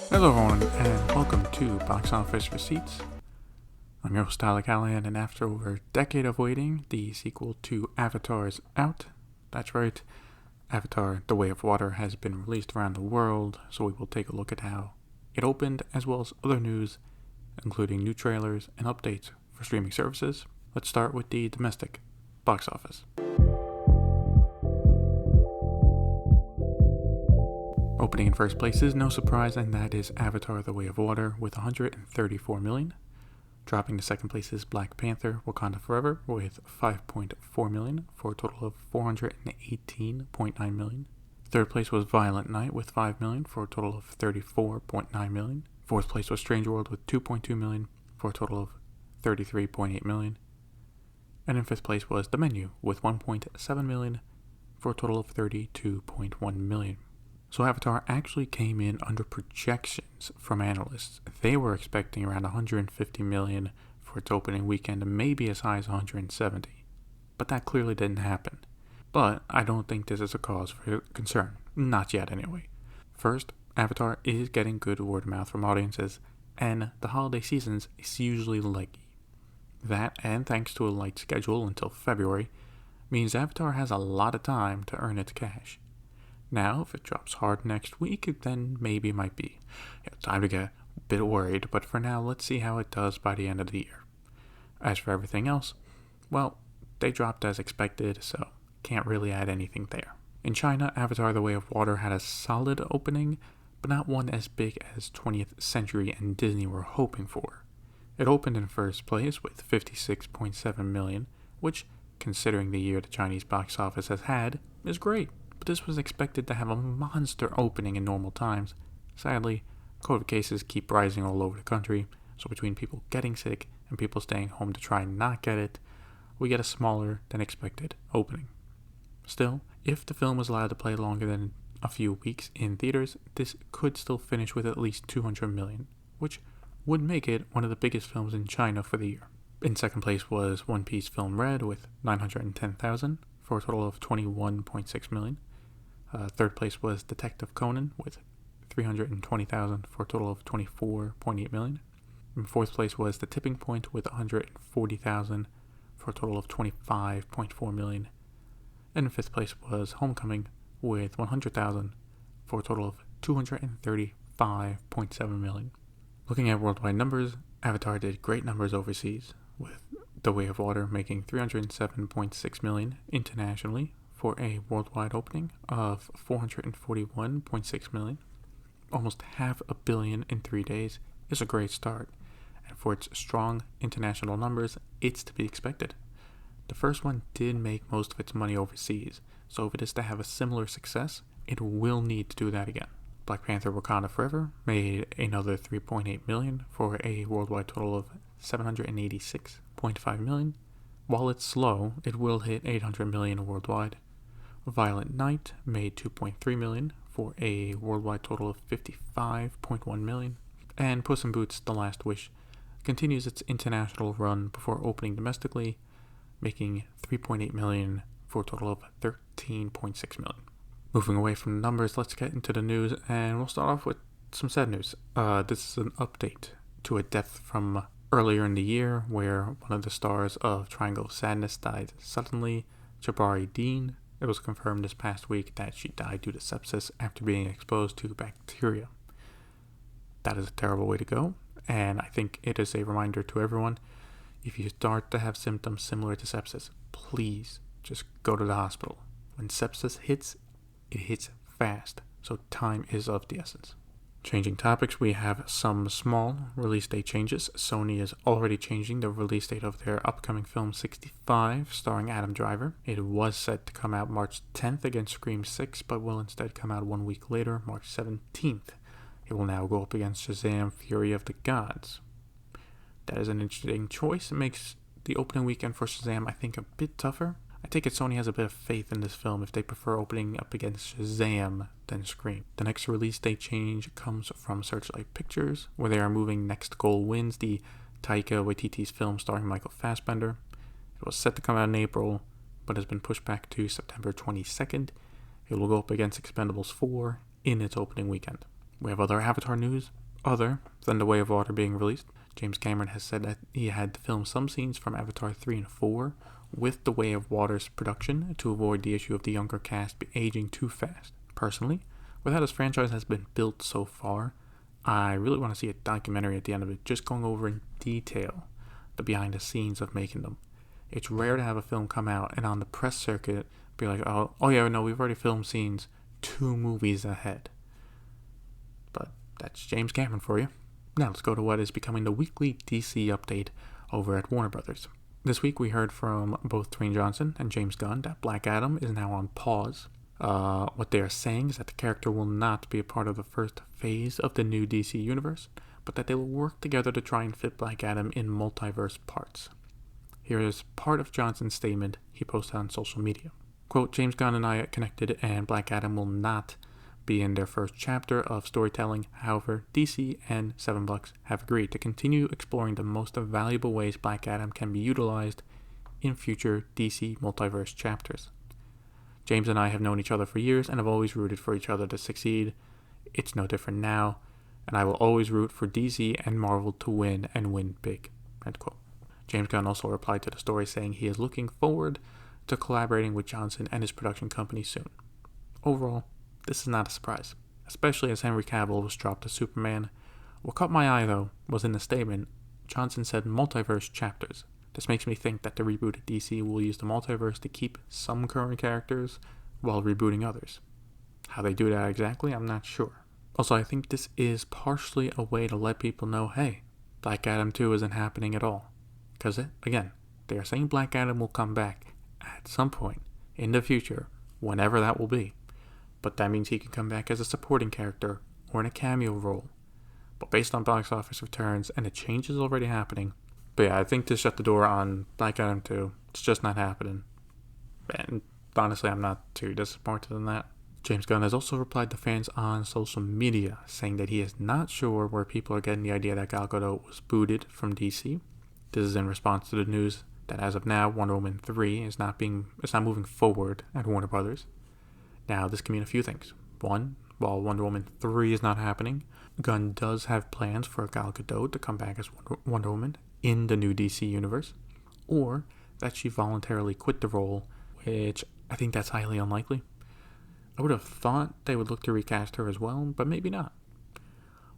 Hello everyone, and welcome to Box Office Receipts. I'm your host Tyler Callahan, and after over a decade of waiting, the sequel to Avatar is out. That's right, Avatar: The Way of Water has been released around the world, so we will take a look at how it opened, as well as other news, including new trailers and updates for streaming services. Let's start with the domestic box office. Opening in first place is no surprise, and that is Avatar: The Way of Water with 134 million. Dropping to second place is Black Panther: Wakanda Forever with 5.4 million for a total of 418.9 million. Third place was Violent Night with 5 million for a total of 34.9 million. Fourth place was Strange World with 2.2 million for a total of 33.8 million. And in fifth place was The Menu with 1.7 million for a total of 32.1 million. So Avatar actually came in under projections from analysts. They were expecting around 150 million for its opening weekend and maybe as high as 170. But that clearly didn't happen. But I don't think this is a cause for concern. Not yet anyway. First, Avatar is getting good word of mouth from audiences, and the holiday seasons is usually leggy. That, and thanks to a light schedule until February, means Avatar has a lot of time to earn its cash. Now, if it drops hard next week, then maybe it might be time to get a bit worried, but for now, let's see how it does by the end of the year. As for everything else, well, they dropped as expected, so can't really add anything there. In China, Avatar: The Way of Water had a solid opening, but not one as big as 20th Century and Disney were hoping for. It opened in first place with 56.7 million, which, considering the year the Chinese box office has had, is great. But this was expected to have a monster opening in normal times. Sadly, COVID cases keep rising all over the country, so between people getting sick and people staying home to try and not get it, we get a smaller than expected opening. Still, if the film was allowed to play longer than a few weeks in theaters, this could still finish with at least 200 million, which would make it one of the biggest films in China for the year. In second place was One Piece Film Red with 910,000 for a total of 21.6 million. Third place was Detective Conan with 320,000 for a total of 24.8 million. And fourth place was The Tipping Point with 140,000 for a total of 25.4 million. And in fifth place was Homecoming with 100,000 for a total of 235.7 million. Looking at worldwide numbers, Avatar did great numbers overseas, with The Way of Water making 307.6 million internationally for a worldwide opening of 441.6 million. Almost $500 million in 3 days is a great start, and for its strong international numbers, it's to be expected. The first one did make most of its money overseas, so if it is to have a similar success, it will need to do that again. Black Panther: Wakanda Forever made another 3.8 million for a worldwide total of 786.5 million. While it's slow, it will hit 800 million worldwide. Violent Night made 2.3 million for a worldwide total of 55.1 million. And Puss in Boots: The Last Wish continues its international run before opening domestically, making 3.8 million for a total of 13.6 million. Moving away from the numbers, let's get into the news, and we'll start off with some sad news. This is an update to a death from earlier in the year, where one of the stars of Triangle of Sadness died suddenly, Charlbi Dean. It was confirmed this past week that she died due to sepsis after being exposed to bacteria. That is a terrible way to go, and I think it is a reminder to everyone, if you start to have symptoms similar to sepsis, please just go to the hospital. When sepsis hits, it hits fast, so time is of the essence. Changing topics, we have some small release date changes. Sony is already changing the release date of their upcoming film 65, starring Adam Driver. It was set to come out March 10th against Scream 6, but will instead come out 1 week later, March 17th. It will now go up against Shazam: Fury of the Gods. That is an interesting choice. It makes the opening weekend for Shazam, I think, a bit tougher. I take it Sony has a bit of faith in this film if they prefer opening up against Shazam than Scream. The next release date change comes from Searchlight Pictures, where they are moving Next Goal Wins, the Taika Waititi's film starring Michael Fassbender. It was set to come out in April, but has been pushed back to September 22nd. It will go up against Expendables 4 in its opening weekend. We have other Avatar news, other than The Way of Water being released. James Cameron has said that he had to film some scenes from Avatar 3 and 4 with The Way of Water's production to avoid the issue of the younger cast aging too fast. Personally, with how this franchise has been built so far, I really want to see a documentary at the end of it, just going over in detail the behind the scenes of making them. It's rare to have a film come out and on the press circuit be like, oh yeah, no, we've already filmed scenes 2 movies ahead. But that's James Cameron for you. Now let's go to what is becoming the weekly DC update over at Warner Brothers. This week we heard from both Dwayne Johnson and James Gunn that Black Adam is now on pause. What they are saying is that the character will not be a part of the first phase of the new DC universe, but that they will work together to try and fit Black Adam in multiverse parts. Here is part of Johnson's statement he posted on social media. Quote, James Gunn and I connected and Black Adam will not be in their first chapter of storytelling. However, DC and 7 Bucks have agreed to continue exploring the most valuable ways Black Adam can be utilized in future DC multiverse chapters. James and I have known each other for years and have always rooted for each other to succeed. It's no different now, and I will always root for DC and Marvel to win and win big. End quote. James Gunn also replied to the story saying he is looking forward to collaborating with Johnson and his production company soon. Overall, this is not a surprise, especially as Henry Cavill was dropped as Superman. What caught my eye, though, was in the statement, Johnson said multiverse chapters. This makes me think that the rebooted DC will use the multiverse to keep some current characters while rebooting others. How they do that exactly, I'm not sure. Also, I think this is partially a way to let people know, hey, Black Adam 2 isn't happening at all. Because, again, they are saying Black Adam will come back at some point in the future, whenever that will be. But that means he can come back as a supporting character or in a cameo role. But based on box office returns and the changes already happening, but yeah, I think this shut the door on Black Adam 2. It's just not happening. And honestly, I'm not too disappointed in that. James Gunn has also replied to fans on social media, saying that he is not sure where people are getting the idea that Gal Gadot was booted from DC. This is in response to the news that as of now, Wonder Woman 3 is not moving forward at Warner Brothers. Now, this can mean a few things. One, while Wonder Woman 3 is not happening, Gunn does have plans for Gal Gadot to come back as Wonder Woman in the new DC universe, or that she voluntarily quit the role, which I think that's highly unlikely. I would have thought they would look to recast her as well, but maybe not.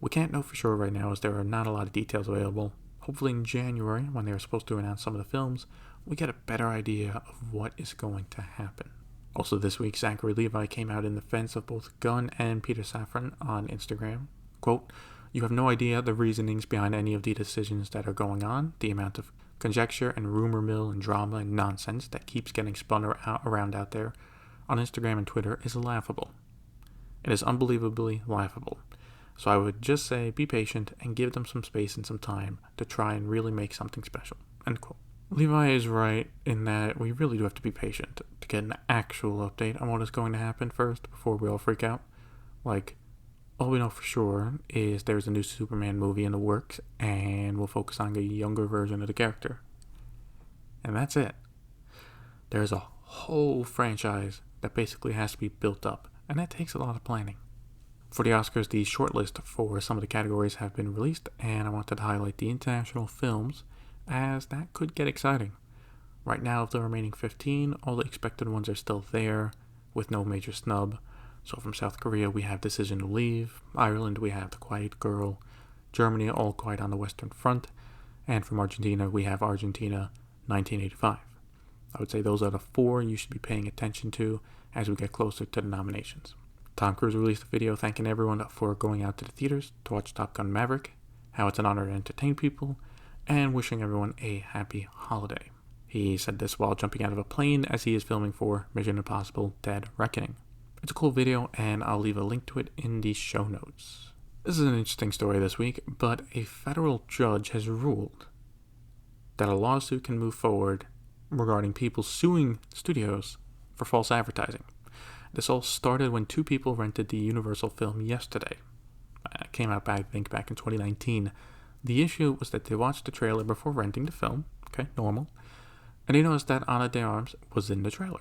We can't know for sure right now as there are not a lot of details available. Hopefully in January, when they are supposed to announce some of the films, we get a better idea of what is going to happen. Also this week, Zachary Levi came out in defense of both Gunn and Peter Safran on Instagram. Quote, you have no idea the reasonings behind any of the decisions that are going on, the amount of conjecture and rumor mill and drama and nonsense that keeps getting spun around out there on Instagram and Twitter is laughable. It is unbelievably laughable. So I would just say be patient and give them some space and some time to try and really make something special. End quote. Levi is right in that we really do have to be patient to get an actual update on what is going to happen first before we all freak out. Like, all we know for sure is there's a new Superman movie in the works and we'll focus on a younger version of the character. And that's it. There's a whole franchise that basically has to be built up, and that takes a lot of planning. For the Oscars, the shortlist for some of the categories have been released, and I wanted to highlight the international films, as that could get exciting. Right now, of the remaining 15, all the expected ones are still there, with no major snub. So from South Korea, we have Decision to Leave. Ireland, we have The Quiet Girl. Germany, All Quiet on the Western Front. And from Argentina, we have Argentina 1985. I would say those are the 4 you should be paying attention to as we get closer to the nominations. Tom Cruise released a video thanking everyone for going out to the theaters to watch Top Gun Maverick, how it's an honor to entertain people, and wishing everyone a happy holiday. He said this while jumping out of a plane as he is filming for Mission Impossible Dead Reckoning. It's a cool video, and I'll leave a link to it in the show notes. This is an interesting story this week, but a federal judge has ruled that a lawsuit can move forward regarding people suing studios for false advertising. This all started when 2 people rented the Universal film Yesterday. It came out, I think, back in 2019. The issue was that they watched the trailer before renting the film. Okay, normal. And they noticed that Ana de Armas was in the trailer.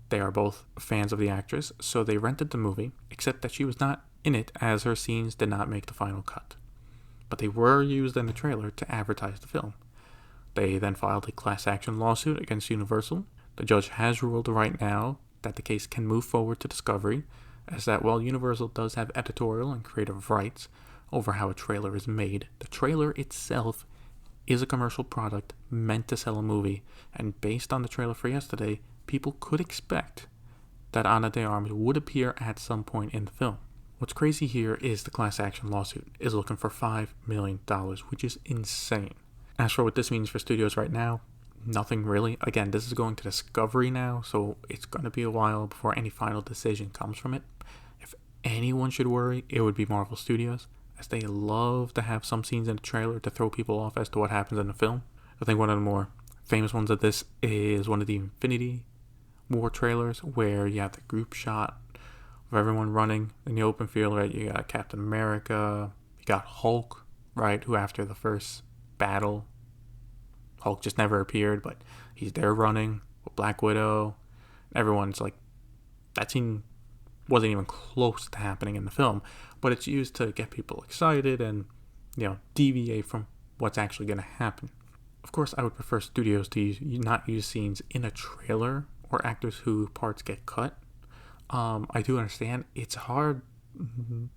They are both fans of the actress, so they rented the movie, except that she was not in it, as her scenes did not make the final cut. But they were used in the trailer to advertise the film. They then filed a class action lawsuit against Universal. The judge has ruled right now that the case can move forward to discovery, as that while Universal does have editorial and creative rights over how a trailer is made, the trailer itself is a commercial product meant to sell a movie, and based on the trailer for yesterday, people could expect that Ana de Armas would appear at some point in the film. What's crazy here is the class action lawsuit is looking for $5 million, which is insane. As for what this means for studios right now, nothing really. Again, this is going to discovery now, so it's going to be a while before any final decision comes from it. If anyone should worry, it would be Marvel Studios, as they love to have some scenes in the trailer to throw people off as to what happens in the film. I think one of the more famous ones of this is one of the Infinity War trailers, where you have the group shot of everyone running in the open field, right? You got Captain America, you got Hulk, right, who after the first battle, Hulk just never appeared, but he's there running with Black Widow. Everyone's like, that scene wasn't even close to happening in the film, but it's used to get people excited and, deviate from what's actually going to happen. Of course, I would prefer studios to not use scenes in a trailer or actors who parts get cut. I do understand it's hard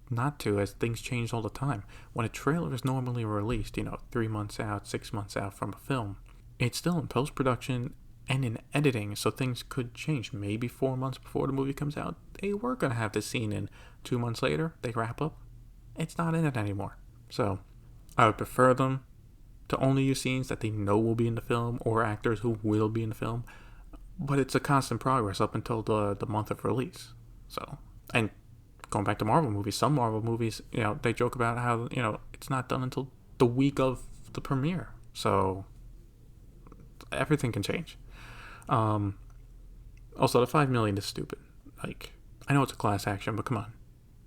not to, as things change all the time. When a trailer is normally released, 3 months out, 6 months out from a film, it's still in post-production and in editing, so things could change. Maybe 4 months before the movie comes out, they were going to have this scene in. 2 months later, they wrap up. It's not in it anymore. So, I would prefer them to only use scenes that they know will be in the film or actors who will be in the film. But it's a constant progress up until the month of release. So, and going back to Marvel movies, some Marvel movies, they joke about how, it's not done until the week of the premiere. So, everything can change. Also, the $5 million is stupid. Like, I know it's a class action, but come on.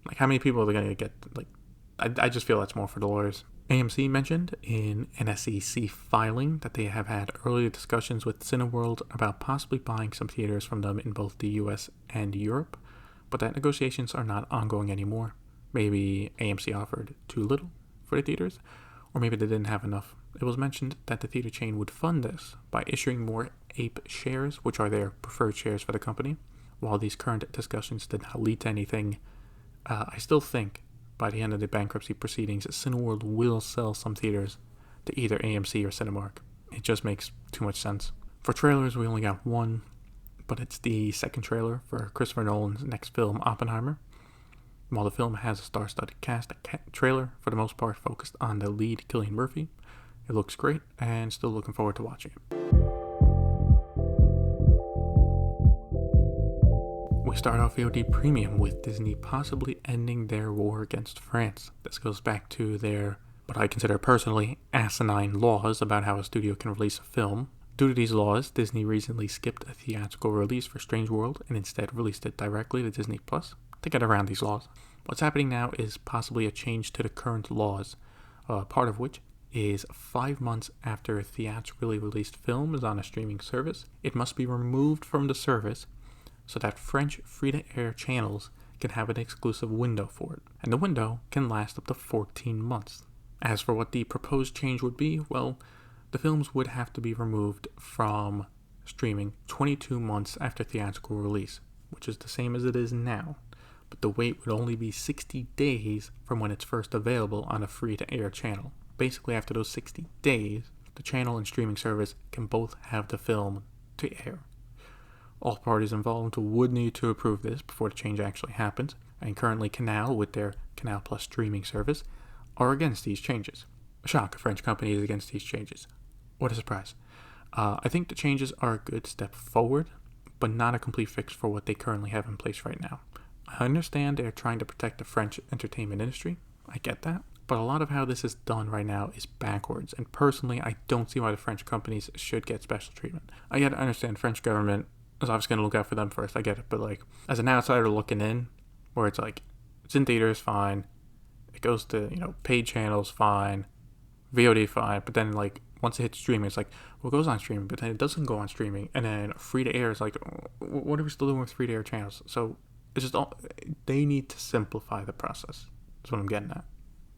Like, how many people are they going to get? Like, I just feel that's more for the lawyers. AMC mentioned in an SEC filing that they have had earlier discussions with Cineworld about possibly buying some theaters from them in both the US and Europe, but that negotiations are not ongoing anymore. Maybe AMC offered too little for the theaters, or maybe they didn't have enough. It was mentioned that the theater chain would fund this by issuing more APE shares, which are their preferred shares for the company. While these current discussions did not lead to anything, I still think by the end of the bankruptcy proceedings, Cineworld will sell some theaters to either AMC or Cinemark. It just makes too much sense. For trailers, we only got one, but it's the second trailer for Christopher Nolan's next film, Oppenheimer. While the film has a star-studded cast, the trailer, for the most part, focused on the lead, Cillian Murphy. It looks great, and still looking forward to watching it. We start off VOD Premium with Disney possibly ending their war against France. This goes back to their, what I consider personally, asinine laws about how a studio can release a film. Due to these laws, Disney recently skipped a theatrical release for Strange World and instead released it directly to Disney Plus to get around these laws. What's happening now is possibly a change to the current laws, part of which is 5 months after a theatrically released film is on a streaming service, it must be removed from the service so that French free-to-air channels can have an exclusive window for it. And the window can last up to 14 months. As for what the proposed change would be, well, the films would have to be removed from streaming 22 months after theatrical release, which is the same as it is now. But the wait would only be 60 days from when it's first available on a free-to-air channel. Basically, after those 60 days, the channel and streaming service can both have the film to air. All parties involved would need to approve this before the change actually happens, and currently Canal, with their Canal Plus streaming service, are against these changes. A shock, a French company is against these changes. What a surprise. I think the changes are a good step forward, but not a complete fix for what they currently have in place right now. I understand they're trying to protect the French entertainment industry. I get that. But a lot of how this is done right now is backwards, and personally, I don't see why the French companies should get special treatment. I gotta understand French government is obviously going to look out for them first, I get it, but like, as an outsider looking in, where it's like, it's in theaters, fine, it goes to, paid channels, fine, VOD, fine, but then like, once it hits streaming, it's like, well, it goes on streaming, but then it doesn't go on streaming, and then free-to-air is like, what are we still doing with free-to-air channels? So, It's just they need to simplify the process. That's what I'm getting at.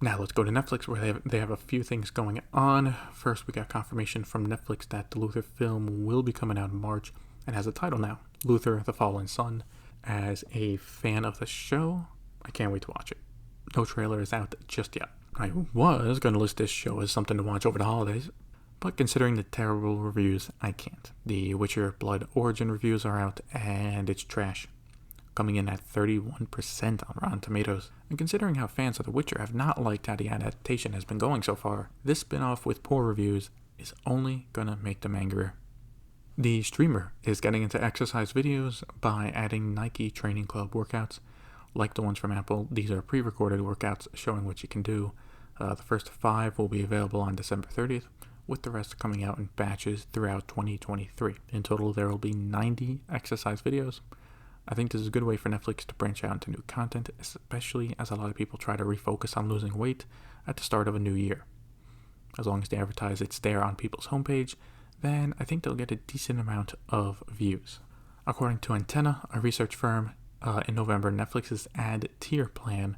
Now let's go to Netflix, where they have a few things going on. First, we got confirmation from Netflix that the Luther film will be coming out in March and has a title now, Luther: The Fallen Son. As a fan of the show, I can't wait to watch it. No trailer is out just yet. I was going to list this show as something to watch over the holidays, but considering the terrible reviews, I can't. The Witcher Blood Origin reviews are out, and it's trash, coming in at 31% on Rotten Tomatoes. And considering how fans of The Witcher have not liked how the adaptation has been going so far, this spin-off with poor reviews is only gonna make them angrier. The streamer is getting into exercise videos by adding Nike Training Club workouts. Like the ones from Apple, these are pre-recorded workouts showing what you can do. The first 5 will be available on December 30th, with the rest coming out in batches throughout 2023. In total, there will be 90 exercise videos. I think this is a good way for Netflix to branch out into new content, especially as a lot of people try to refocus on losing weight at the start of a new year. As long as they advertise it's there on people's homepage, then I think they'll get a decent amount of views. According to Antenna, a research firm, in November, Netflix's ad tier plan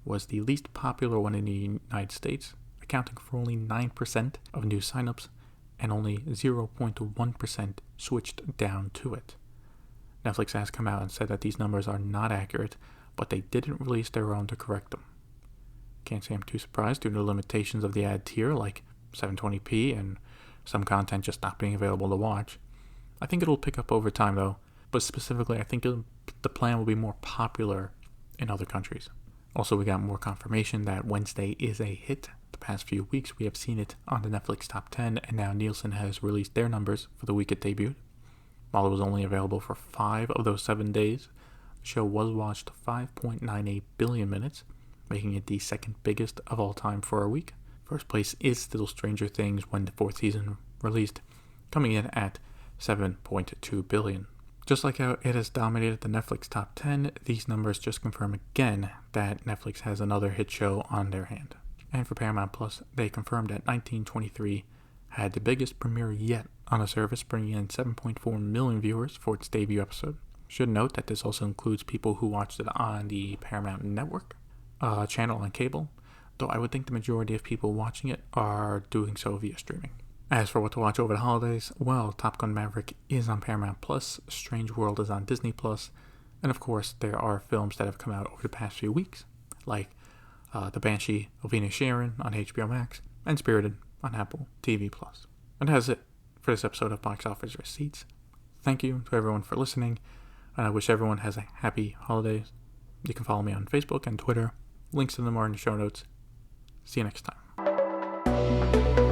was the least popular one in the United States, accounting for only 9% of new signups, and only 0.1% switched down to it. Netflix has come out and said that these numbers are not accurate, but they didn't release their own to correct them. Can't say I'm too surprised due to the limitations of the ad tier, like 720p and some content just not being available to watch. I think it'll pick up over time though, but specifically I think the plan will be more popular in other countries. Also, we got more confirmation that Wednesday is a hit. The past few weeks we have seen it on the Netflix top 10, and now Nielsen has released their numbers for the week it debuted. While it was only available for 5 of those 7 days, the show was watched 5.98 billion minutes, making it the second biggest of all time for a week. First place is still Stranger Things when the 4th season released, coming in at 7.2 billion. Just like how it has dominated the Netflix top 10, these numbers just confirm again that Netflix has another hit show on their hand. And for Paramount Plus, they confirmed that 1923 had the biggest premiere yet on a service, bringing in 7.4 million viewers for its debut episode. Should note that this also includes people who watched it on the Paramount Network channel on cable, though I would think the majority of people watching it are doing so via streaming. As for what to watch over the holidays, well, Top Gun Maverick is on Paramount Plus, Strange World is on Disney Plus, and of course there are films that have come out over the past few weeks, like The Banshee of Inisherin on HBO Max, and Spirited on Apple TV Plus. And that's it for this episode of Box Office Receipts. Thank you to everyone for listening, and I wish everyone has a happy holidays. You can follow me on Facebook and Twitter. Links to them are in the show notes. See you next time.